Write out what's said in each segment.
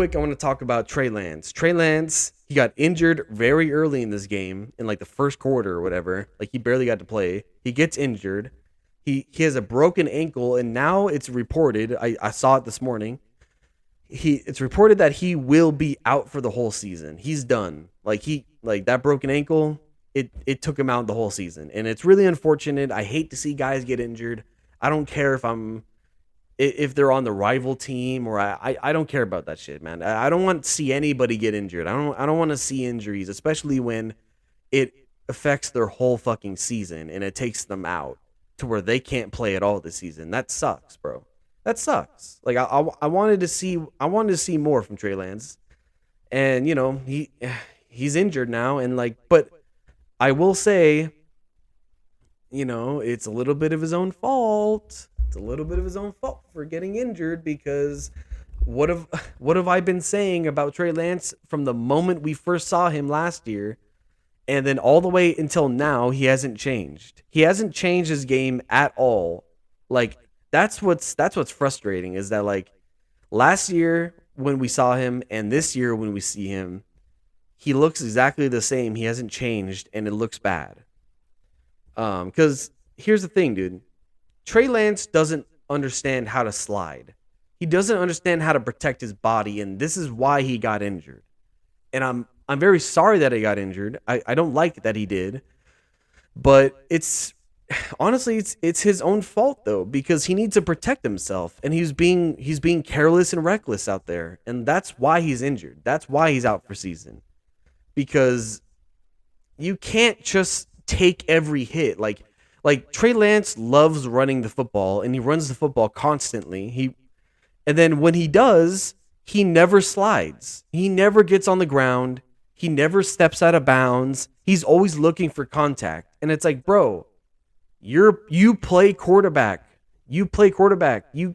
quick, I want to talk about Trey Lance. Trey Lance, he got injured very early in this game, in like the first quarter or whatever. Like he barely got to play. He gets injured. He has a broken ankle, and now it's reported. I saw it this morning. It's reported that he will be out for the whole season. He's done. Like that broken ankle, it took him out the whole season, and it's really unfortunate. I hate to see guys get injured. I don't care if they're on the rival team or I don't care about that shit, man. I don't want to see anybody get injured. I don't want to see injuries, especially when it affects their whole fucking season and it takes them out to where they can't play at all this season. That sucks, bro. That sucks. Like I wanted to see more from Trey Lance, and he's injured now, and but I will say, it's a little bit of his own fault. It's a little bit of his own fault for getting injured, because what have I been saying about Trey Lance from the moment we first saw him last year, and then all the way until now? He hasn't changed. He hasn't changed his game at all. Like that's what's frustrating, is that like last year when we saw him and this year when we see him, he looks exactly the same. He hasn't changed, and it looks bad. Because here's the thing, dude. Trey Lance doesn't understand how to slide. He doesn't understand how to protect his body, and this is why he got injured. And I'm very sorry that he got injured. I don't like that he did. But it's honestly it's his own fault though, because he needs to protect himself, and he's being careless and reckless out there. And that's why he's injured. That's why he's out for season. Because you can't just take every hit. Like Trey Lance loves running the football, and he runs the football constantly. And then when he does, he never slides. He never gets on the ground. He never steps out of bounds. He's always looking for contact. And it's like, bro, you play quarterback. You play quarterback. You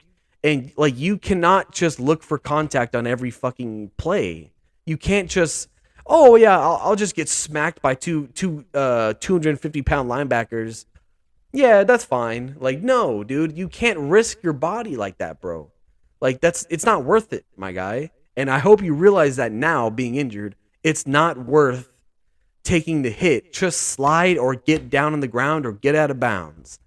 cannot just look for contact on every fucking play. You can't just, oh yeah, I'll just get smacked by two 250-pound linebackers. Yeah, that's fine. Like, no, dude, you can't risk your body like that, bro. Like, it's not worth it, my guy. And I hope you realize that now, being injured, it's not worth taking the hit. Just slide or get down on the ground or get out of bounds.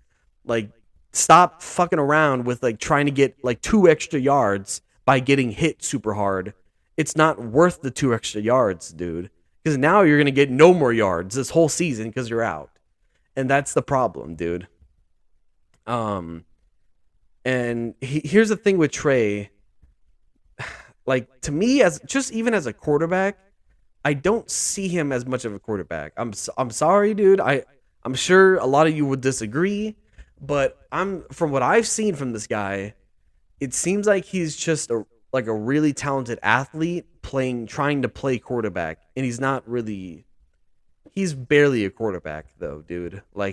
Like, stop fucking around with like trying to get like 2 extra yards by getting hit super hard. It's not worth the 2 extra yards, dude. Because now you're going to get no more yards this whole season because you're out. And that's the problem, dude. And here's the thing with Trey. Like, to me, even as a quarterback, I don't see him as much of a quarterback. I'm sorry, dude. I'm sure a lot of you would disagree, but from what I've seen from this guy, it seems like he's just a really talented athlete trying to play quarterback, and he's not really. He's barely a quarterback though, dude. All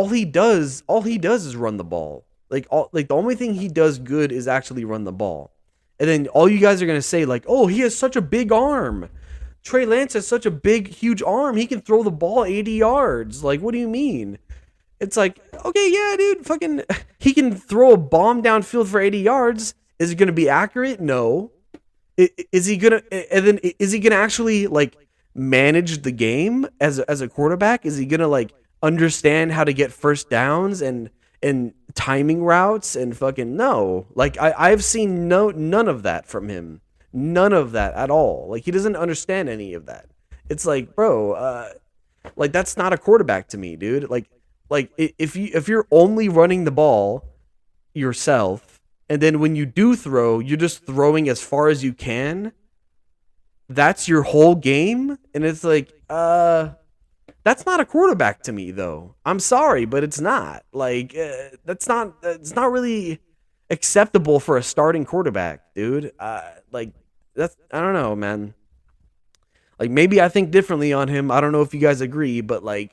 he does is run the ball. The only thing he does good is actually run the ball. And then all you guys are going to say like, "Oh, he has such a big arm. Trey Lance has such a big huge arm. He can throw the ball 80 yards." Like, what do you mean? It's like, "Okay, yeah, dude, fucking he can throw a bomb downfield for 80 yards. Is it going to be accurate? No. Is he going to actually like manage the game as a quarterback? Is he gonna like understand how to get first downs and timing routes and fucking no? Like I've seen none of that from him. None of that at all. Like he doesn't understand any of that. It's like, bro, like that's not a quarterback to me, dude. Like if you're only running the ball yourself, and then when you do throw, you're just throwing as far as you can. That's your whole game, and it's like, that's not a quarterback to me, though. I'm sorry, but it's not. Like, it's not really acceptable for a starting quarterback, dude. I don't know, man. Like, maybe I think differently on him. I don't know if you guys agree, but like,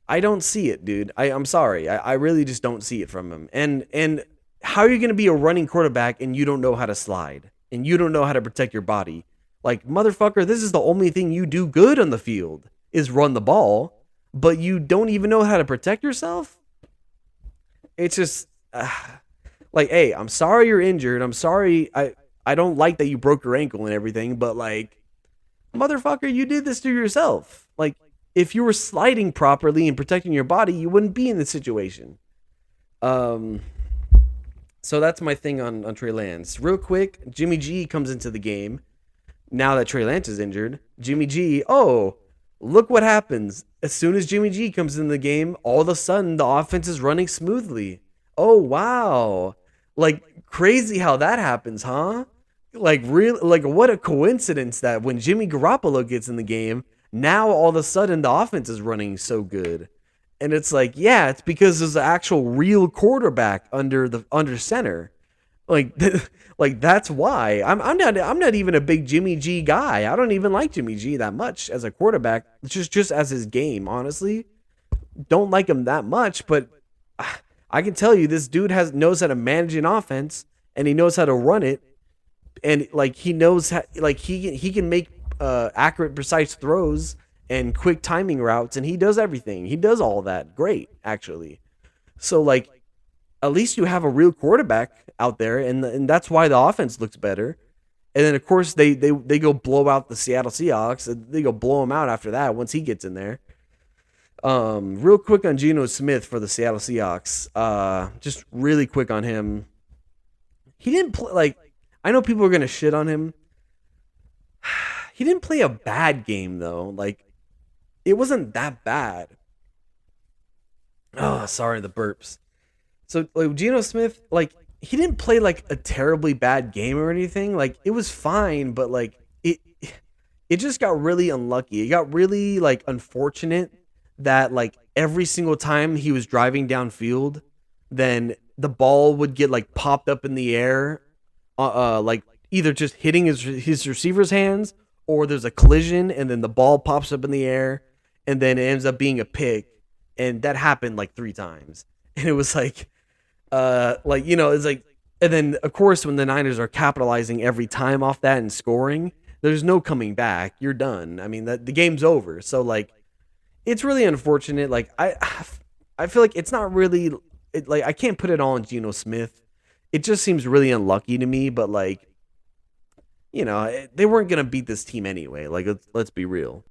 I don't see it, dude. I'm sorry. I really just don't see it from him. And how are you going to be a running quarterback and you don't know how to slide? And you don't know how to protect your body? Like, motherfucker, this is the only thing you do good on the field is run the ball, but you don't even know how to protect yourself? It's just, Like, hey, I'm sorry you're injured. I'm sorry. I don't like that you broke your ankle and everything, but like, motherfucker, you did this to yourself. Like, if you were sliding properly and protecting your body, you wouldn't be in this situation. Um, so that's my thing on Trey Lance. Real quick, Jimmy G comes into the game now that Trey Lance is injured. Jimmy G, oh, look what happens. As soon as Jimmy G comes in the game, all of a sudden the offense is running smoothly. Oh, wow. Like, crazy how that happens, huh? Like, real, like, what a coincidence that when Jimmy Garoppolo gets in the game, now all of a sudden the offense is running so good. And it's like, yeah, it's because there's an actual real quarterback under center. Like, like that's why I'm not even a big Jimmy G guy. I don't even like Jimmy G that much as a quarterback. Just as his game, honestly, don't like him that much. But I can tell you, this dude knows how to manage an offense and he knows how to run it, and like he knows how, like he can make accurate, precise throws and quick timing routes, and he does everything. He does all that great, actually. So like, at least you have a real quarterback out there, and that's why the offense looks better. And then of course they go blow out the Seattle Seahawks. They go blow him out after that once he gets in there. Real quick on Geno Smith for the Seattle Seahawks. Just really quick on him. He didn't play like, I know people are gonna shit on him. He didn't play a bad game though. Like, it wasn't that bad. Oh, sorry, the burps. So like Geno Smith, like he didn't play like a terribly bad game or anything. Like, it was fine, but like it just got really unlucky. It got really like unfortunate that like every single time he was driving downfield, then the ball would get like popped up in the air, like either just hitting his receiver's hands, or there's a collision and then the ball pops up in the air and then it ends up being a pick. And that happened like 3 times. And it was like, it's like, and then of course when the Niners are capitalizing every time off that and scoring, there's no coming back. You're done. I mean, the game's over. So like, it's really unfortunate. Like, I feel like it's not really like, I can't put it all on Geno Smith. It just seems really unlucky to me. But like, they weren't gonna beat this team anyway. Like, let's be real.